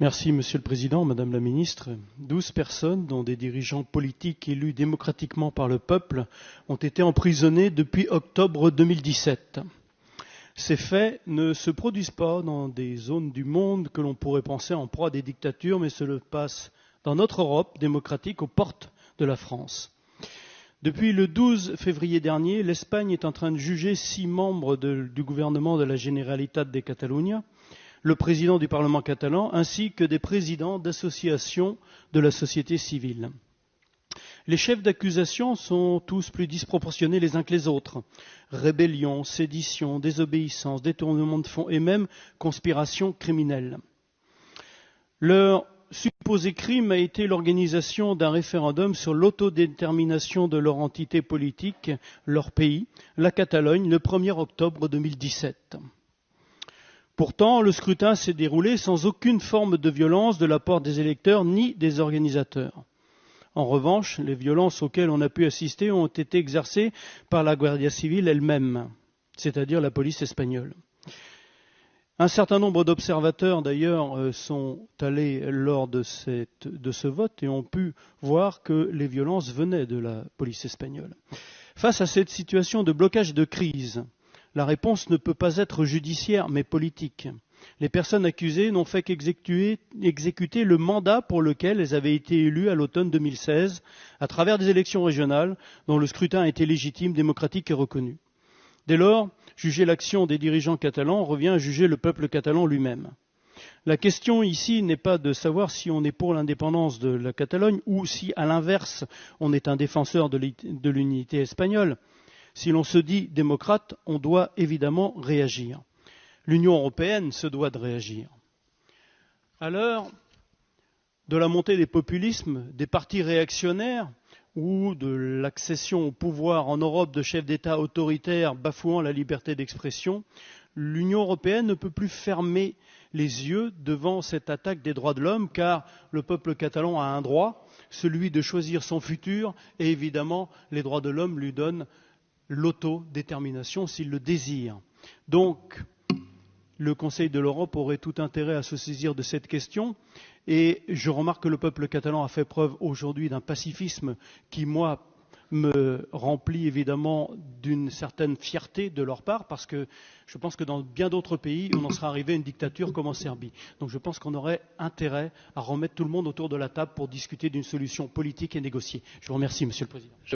Merci, Monsieur le Président, Madame la Ministre. 12 personnes, dont des dirigeants politiques élus démocratiquement par le peuple, ont été emprisonnées depuis octobre 2017. Ces faits ne se produisent pas dans des zones du monde que l'on pourrait penser en proie à des dictatures, mais se passent dans notre Europe démocratique, aux portes de la France. Depuis le 12 février dernier, l'Espagne est en train de juger 6 membres du gouvernement de la Generalitat de Catalunya, le président du Parlement catalan, ainsi que des présidents d'associations de la société civile. Les chefs d'accusation sont tous plus disproportionnés les uns que les autres. Rébellion, sédition, désobéissance, détournement de fonds et même conspiration criminelle. Leur supposé crime a été l'organisation d'un référendum sur l'autodétermination de leur entité politique, leur pays, la Catalogne, le 1er octobre 2017. Pourtant, le scrutin s'est déroulé sans aucune forme de violence de la part des électeurs ni des organisateurs. En revanche, les violences auxquelles on a pu assister ont été exercées par la Guardia Civil elle-même, c'est-à-dire la police espagnole. Un certain nombre d'observateurs, d'ailleurs, sont allés lors de ce vote et ont pu voir que les violences venaient de la police espagnole. Face à cette situation de blocage et de crise, la réponse ne peut pas être judiciaire, mais politique. Les personnes accusées n'ont fait qu'exécuter le mandat pour lequel elles avaient été élues à l'automne 2016, à travers des élections régionales dont le scrutin a été légitime, démocratique et reconnu. Dès lors, juger l'action des dirigeants catalans revient à juger le peuple catalan lui-même. La question ici n'est pas de savoir si on est pour l'indépendance de la Catalogne ou si, à l'inverse, on est un défenseur de l'unité espagnole. Si l'on se dit démocrate, on doit évidemment réagir. L'Union européenne se doit de réagir. À l'heure de la montée des populismes, des partis réactionnaires ou de l'accession au pouvoir en Europe de chefs d'État autoritaires bafouant la liberté d'expression, l'Union européenne ne peut plus fermer les yeux devant cette attaque des droits de l'homme, car le peuple catalan a un droit, celui de choisir son futur, et évidemment les droits de l'homme lui donnent l'autodétermination s'il le désire. Donc, le Conseil de l'Europe aurait tout intérêt à se saisir de cette question et je remarque que le peuple catalan a fait preuve aujourd'hui d'un pacifisme qui, moi, me remplit évidemment d'une certaine fierté de leur part parce que je pense que dans bien d'autres pays, on en serait arrivé à une dictature comme en Serbie. Donc je pense qu'on aurait intérêt à remettre tout le monde autour de la table pour discuter d'une solution politique et négociée. Je vous remercie, Monsieur le Président.